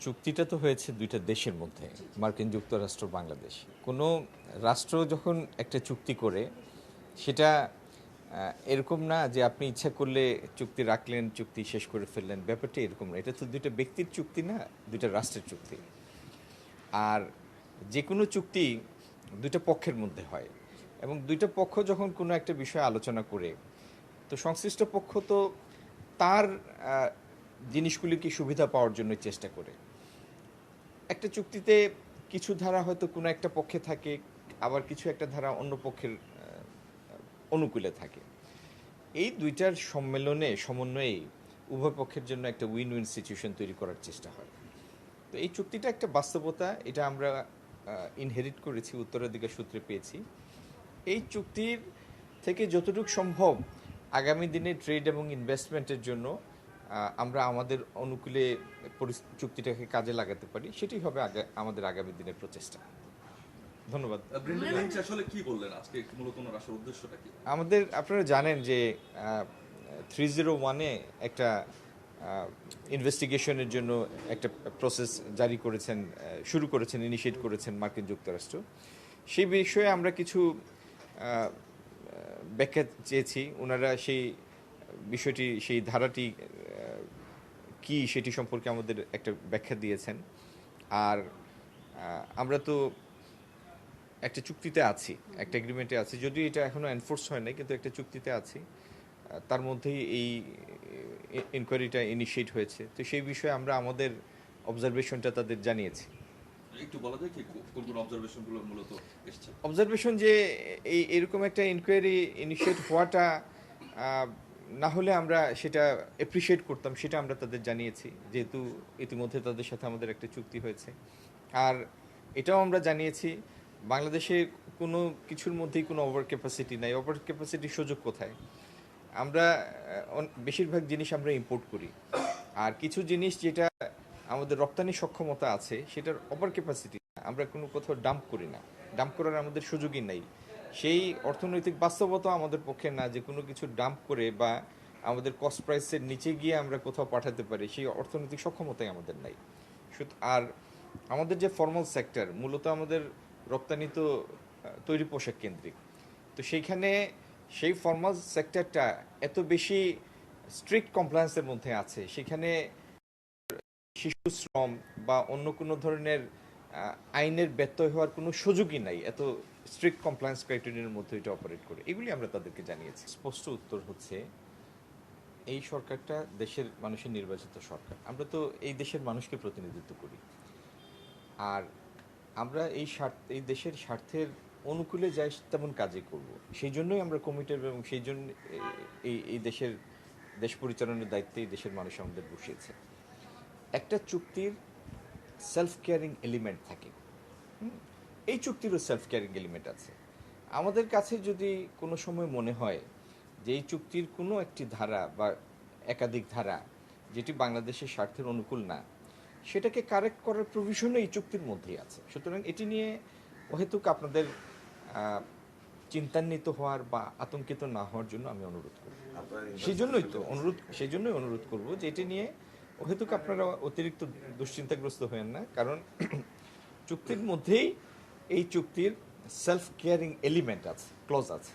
চুক্তিটা তো হয়েছে দুইটা দেশের মধ্যে, মার্কিন যুক্তরাষ্ট্র, বাংলাদেশ। কোনো রাষ্ট্র যখন একটা চুক্তি করে সেটা এরকম না যে আপনি ইচ্ছা করলে চুক্তি রাখলেন, চুক্তি শেষ করে ফেললেন। ব্যাপারটা এরকম না। এটা তো দুইটা ব্যক্তির চুক্তি না, দুইটা রাষ্ট্রের চুক্তি। আর যে কোনো চুক্তি দুইটা পক্ষের মধ্যে হয়, এবং দুইটা পক্ষ যখন কোনো একটা বিষয় আলোচনা করে, তো সংশ্লিষ্ট পক্ষ তো তার জিনিসগুলিকে সুবিধা পাওয়ার জন্য চেষ্টা করে। একটা চুক্তিতে কিছু ধারা হয়তো কোনো একটা পক্ষে থাকে, আবার কিছু একটা ধারা অন্য পক্ষের অনুকূলে থাকে। এই দুইটার সম্মেলনে, সমন্বয়ে উভয় পক্ষের জন্য একটা উইন উইন সিচুয়েশন তৈরি করার চেষ্টা হয়। তো এই চুক্তিটা একটা বাস্তবতা, এটা আমরা ইনহেরিট করেছি, উত্তরাধিকার সূত্রে পেয়েছি। এই চুক্তির থেকে যতটুকু সম্ভব আগামী দিনে ট্রেড এবং ইনভেস্টমেন্টের জন্য আমরা আমাদের অনুকূলে চুক্তিটাকে কাজে লাগাতে পারি, সেটি হবে আমাদের আগামী দিনের প্রচেষ্টা। ধন্যবাদ। আসলে কি বললেন আজকে, মূলত আসার উদ্দেশ্যটা কি? আমাদের, আপনারা জানেন যে 301-এ একটা ইনভেস্টিগেশনের জন্য একটা প্রসেস জারি করেছেন, শুরু করেছেন, ইনিশিয়েট করেছেন মার্কিন যুক্তরাষ্ট্র। সেই বিষয়ে আমরা কিছু ব্যাখ্যা চেয়েছি। ওনারা সেই বিষয়টি, সেই ধারাটি কি সেটি সম্পর্কে আমাদের একটা ব্যাখ্যা দিয়েছেন। আর আমরা তো একটা চুক্তিতে আছি, একটা এগ্রিমেন্টে আছি, যদিও এটা এখনো এনফোর্স হয় নাই, কিন্তু একটা চুক্তিতে আছি। তার মধ্যেই এই ইনকোয়ারিটা ইনিশিয়েট হয়েছে। তো সেই বিষয়ে আমরা আমাদের অবজারভেশনটা তাদের জানিয়েছি। একটু বলা যায় কি কোন কোন অবজারভেশনগুলো মূলত এসেছে? অবজারভেশন যে এরকম একটা ইনকোয়ারি ইনিশিয়েট হওয়াটা না হলে আমরা সেটা অ্যাপ্রিসিয়েট করতাম, সেটা আমরা তাদের জানিয়েছি, যেহেতু ইতিমধ্যে তাদের সাথে আমাদের একটা চুক্তি হয়েছে। আর এটাও আমরা জানিয়েছি, বাংলাদেশে কোনো কিছুর মধ্যেই কোনো ওভার ক্যাপাসিটি নাই। ওভার ক্যাপাসিটির সুযোগ কোথায়? আমরা বেশিরভাগ জিনিস আমরা ইম্পোর্ট করি, আর কিছু জিনিস যেটা আমাদের রপ্তানি সক্ষমতা আছে সেটার ওভার ক্যাপাসিটি, আমরা কোনো কোথাও ডাম্প করি না, ডাম্প করার আমাদের সুযোগই নাই। সেই অর্থনৈতিক বাস্তবতা আমাদের পক্ষে না যে কোনো কিছু ডাম্প করে বা আমাদের কস্ট প্রাইসের নিচে গিয়ে আমরা কোথাও পাঠাতে পারি, সেই অর্থনৈতিক সক্ষমতাই আমাদের নাই। আর আমাদের যে ফর্মাল সেক্টর, মূলত আমাদের রপ্তানি তো তৈরি পোশাক কেন্দ্রিক। তো সেইখানে সেই ফর্মাল সেক্টরটা এত বেশি স্ট্রিক্ট কমপ্লায়েন্সের মধ্যে আছে, সেখানে শিশু শ্রম বা অন্য কোনো ধরনের আইনের ব্যত্যয় হওয়ার কোনো সুযোগই নাই, এত স্ট্রিক্ট কমপ্লায়েন্স ক্রাইটেরিয়ার মধ্যে এটা অপারেট করে। এগুলি আমরা তাদেরকে জানিয়েছি। স্পষ্ট উত্তর হচ্ছে, এই সরকারটা দেশের মানুষের নির্বাচিত সরকার। আমরা তো এই দেশের মানুষকে প্রতিনিধিত্ব করি, আর আমরা এই দেশের স্বার্থের অনুকূলে যাই তেমন কাজই করব। সেই জন্যই আমরা কমিটেড, এবং সেই জন্য এই দেশ পরিচালনার দায়িত্বে এই দেশের মানুষ আমাদের বসিয়েছে। একটা চুক্তির সেলফ কেয়ারিং এলিমেন্ট থাকে, এই চুক্তিরও সেলফ কেয়ারিং এলিমেন্ট আছে। আমাদের কাছে যদি কোনো সময় মনে হয় যে এই চুক্তির কোনো একটি ধারা বা একাধিক ধারা যেটি বাংলাদেশের স্বার্থের অনুকূল না, সেটাকে কারেক্ট করার প্রভিশনও এই চুক্তির মধ্যেই আছে। সুতরাং এটি নিয়ে অহেতুক আপনাদের চিন্তান্বিত হওয়ার বা আতঙ্কিত না হওয়ার জন্য আমি অনুরোধ করব। সেই জন্যই অনুরোধ করব যে এটি নিয়ে অহেতুক আপনারা অতিরিক্ত দুশ্চিন্তাগ্রস্ত হবেন না, কারণ চুক্তির মধ্যেই এই চুক্তির সেলফ কেয়ারিং এলিমেন্ট আছে, ক্লজ আছে।